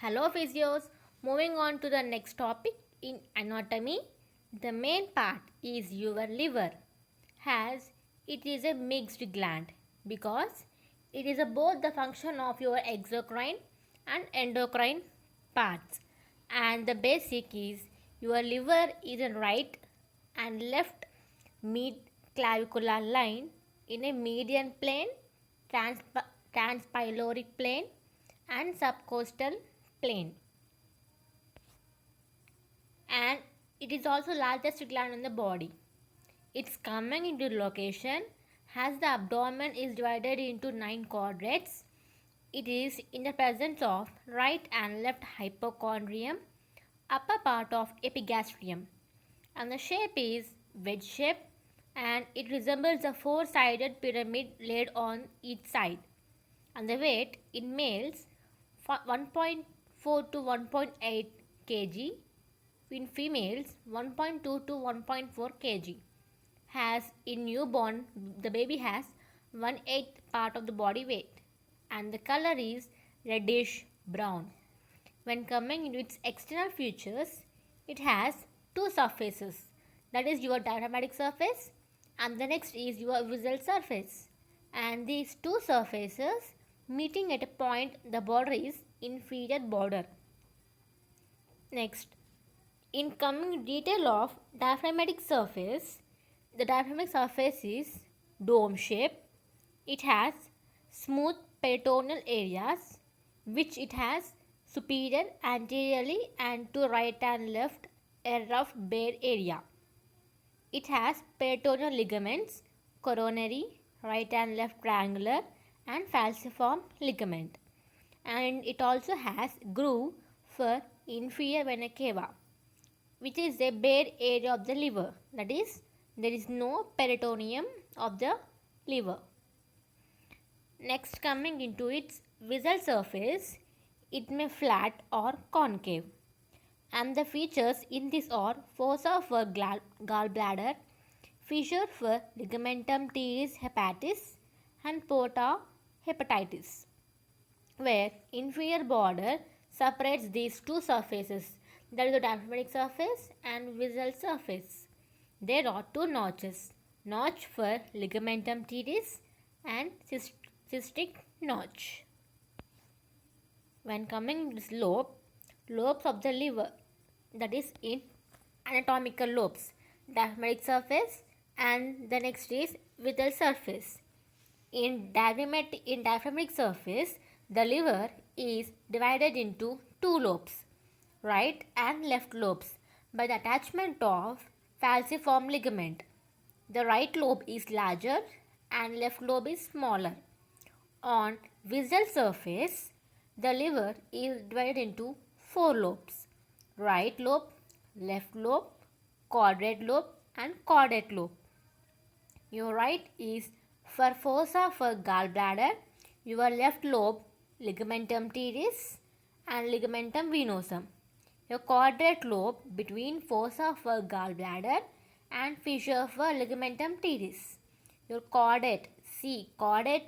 Hello physios, moving on to the next topic in anatomy. The main part is your liver, as it is a mixed gland because it is both the function of your exocrine and endocrine parts. And the basic is your liver is a right and left mid clavicular line in a median plane, transpyloric plane and subcostal plane, and it is also largest gland in the body. Its coming into location as the abdomen is divided into 9 quadrants. It is in the presence of right and left hypochondrium, upper part of epigastrium, and the shape is wedge shape, and it resembles a four-sided pyramid laid on each side. And the weight in males 1.4 to 1.8 kg, in females 1.2 to 1.4 kg. Has in newborn the baby has 1/8 part of the body weight, and the color is reddish brown. When coming into its external features, it has two surfaces, that is your diaphragmatic surface and the next is your visual surface, and these two surfaces meeting at a point the border is inferior border. Next, in coming detail of diaphragmatic surface, the diaphragmatic surface is dome shape. It has smooth peritoneal areas which it has superior anteriorly and to right and left a rough bare area. It has peritoneal ligaments, coronary, right and left triangular and falciform ligament, and it also has groove for inferior vena cava, which is a bare area of the liver, that is there is no peritoneum of the liver. Next, coming into its visual surface, it may flat or concave, and the features in this are fossa for gallbladder, fissure for ligamentum teres hepatis and porta hepatitis, where inferior border separates these two surfaces, that is the diaphragmatic surface and visual surface. There are two notches, notch for ligamentum teres and cystic notch. When coming to this lobes of the liver, that is in anatomical lobes, diaphragmatic surface and the next is visual surface. In diaphragmatic surface, the liver is divided into two lobes, right and left lobes, by the attachment of falciform ligament. The right lobe is larger and left lobe is smaller. On visual surface, the liver is divided into four lobes, right lobe, left lobe, quadrate lobe and caudate lobe. Your right is for fossa for gallbladder, your left lobe ligamentum teres and ligamentum venosum. Your caudate lobe between fossa for gallbladder and fissure for ligamentum teres. Your caudate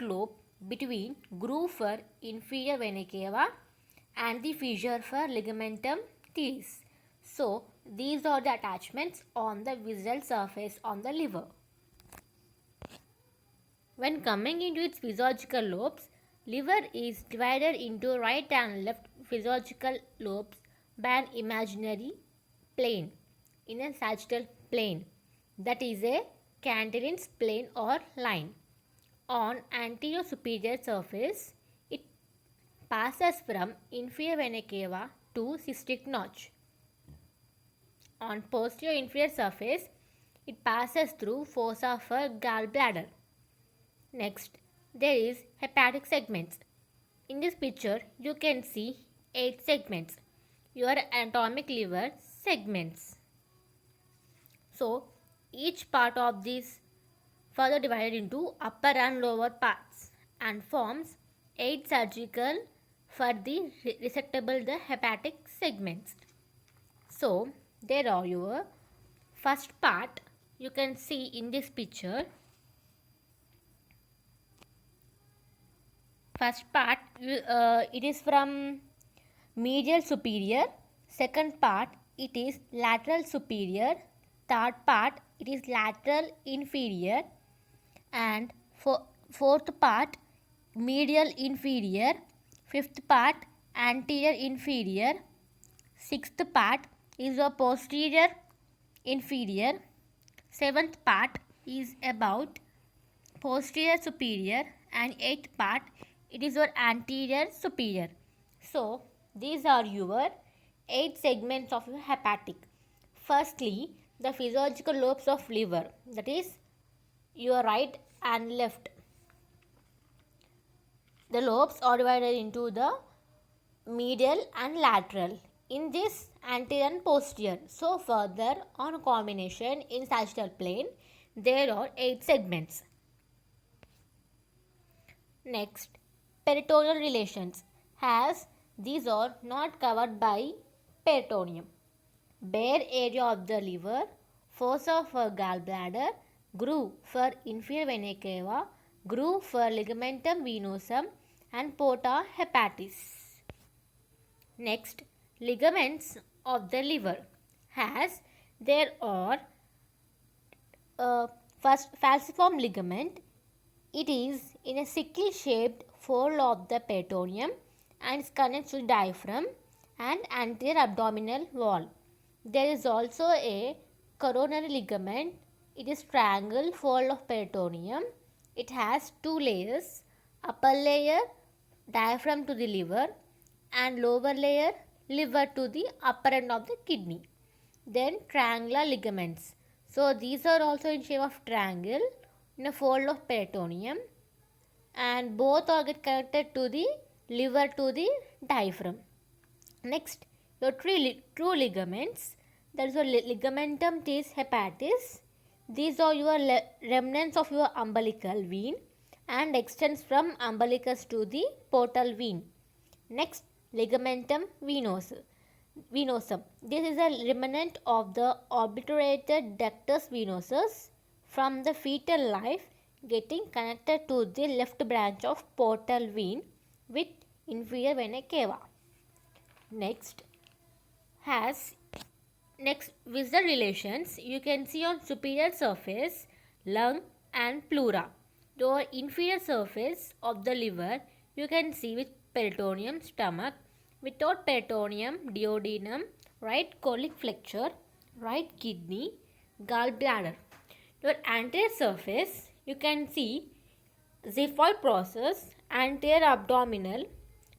lobe between groove for inferior vena cava and the fissure for ligamentum teres. So, these are the attachments on the visual surface on the liver. When coming into its physiological lobes, liver is divided into right and left physiological lobes by an imaginary plane in a sagittal plane, that is a Cantelin's plane or line. On anterior superior surface, it passes from inferior vena cava to cystic notch. On posterior inferior surface, it passes through fossa for gallbladder. Next, there is hepatic segments. In this picture, you can see 8 segments, your anatomic liver segments. So, each part of this further divided into upper and lower parts and forms 8 surgical for the resectable the hepatic segments. So, there are your first part you can see in this picture. First part, it is from medial superior. Second part, it is lateral superior. Third part, it is lateral inferior. And fourth part, medial inferior. Fifth part, anterior inferior. Sixth part is a posterior inferior. Seventh part is about posterior superior, and eighth part it is your anterior superior. So these are your 8 segments of your hepatic. Firstly, the physiological lobes of liver, that is your right and left. The lobes are divided into the medial and lateral. In this, anterior and posterior. So further on combination in sagittal plane, there are 8 segments. Next, peritoneal relations, as these are not covered by peritoneum. Bare area of the liver, fossa for gallbladder, groove for inferior vena cava, groove for ligamentum venosum, and porta hepatis. Next, ligaments of the liver, as there are first falciform ligament. It is in a sickle shaped fold of the peritoneum and is connected to the diaphragm and anterior abdominal wall. There is also a coronary ligament. It is triangle fold of peritoneum. It has 2 layers, upper layer diaphragm to the liver and lower layer liver to the upper end of the kidney. Then triangular ligaments. So these are also in shape of triangle in a fold of peritoneum, and both are get connected to the liver to the diaphragm. Next, your true ligaments, that is your ligamentum teres hepatis. These are your remnants of your umbilical vein and extends from umbilicus to the portal vein. Next, ligamentum venosum. This is a remnant of the obliterated ductus venosus from the fetal life, getting connected to the left branch of portal vein with inferior vena cava. Next, with the relations, you can see on superior surface lung and pleura. The inferior surface of the liver you can see with peritoneum, stomach. Without peritoneum, duodenum, right colic flexure, right kidney, gallbladder. Your anterior surface, you can see xiphoid process, anterior abdominal,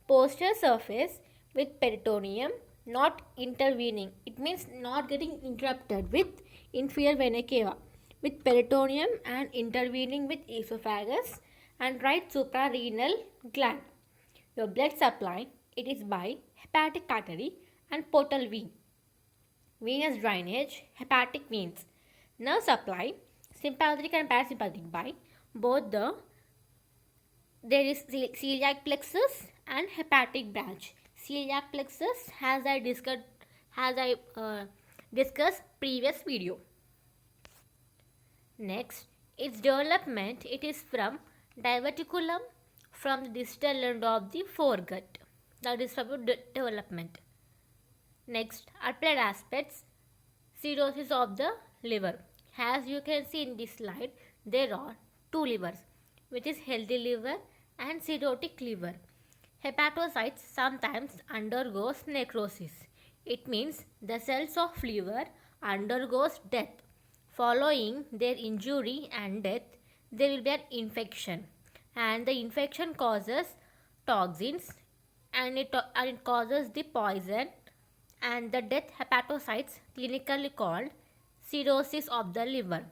posterior surface with peritoneum not intervening. It means not getting interrupted with inferior vena cava, with peritoneum and intervening with esophagus and right suprarenal gland. Your blood supply, it is by hepatic artery and portal vein. Venous drainage, hepatic veins. Nerve supply, sympathetic and parasympathetic by both there is celiac plexus and hepatic branch. Celiac plexus as I discussed previous video. Next, its development, it is from diverticulum from the distal end of the foregut. That is from development. Next, applied aspects, cirrhosis of the liver. As you can see in this slide, there are 2 livers, which is healthy liver and cirrhotic liver. Hepatocytes sometimes undergoes necrosis. It means the cells of liver undergoes death. Following their injury and death, there will be an infection, and the infection causes toxins and it causes the poison, and the death hepatocytes clinically called cirrhosis of the liver,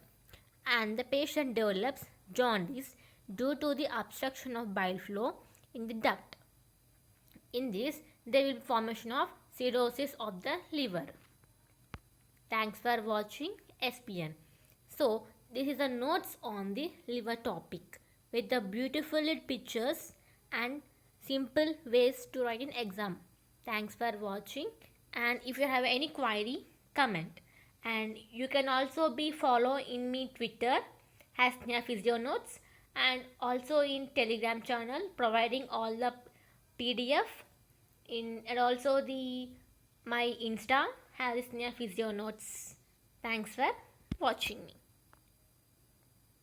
and the patient develops jaundice due to the obstruction of bile flow in the duct. In this, there will be formation of cirrhosis of the liver. Thanks for watching SPN. So, this is the notes on the liver topic with the beautiful pictures and simple ways to write an exam. Thanks for watching, and if you have any query, comment. And you can also be follow in me Twitter as Sneha Physio Notes, and also in Telegram channel providing all the PDF and also the my Insta, Harris Nia Physio Notes. Thanks for watching me.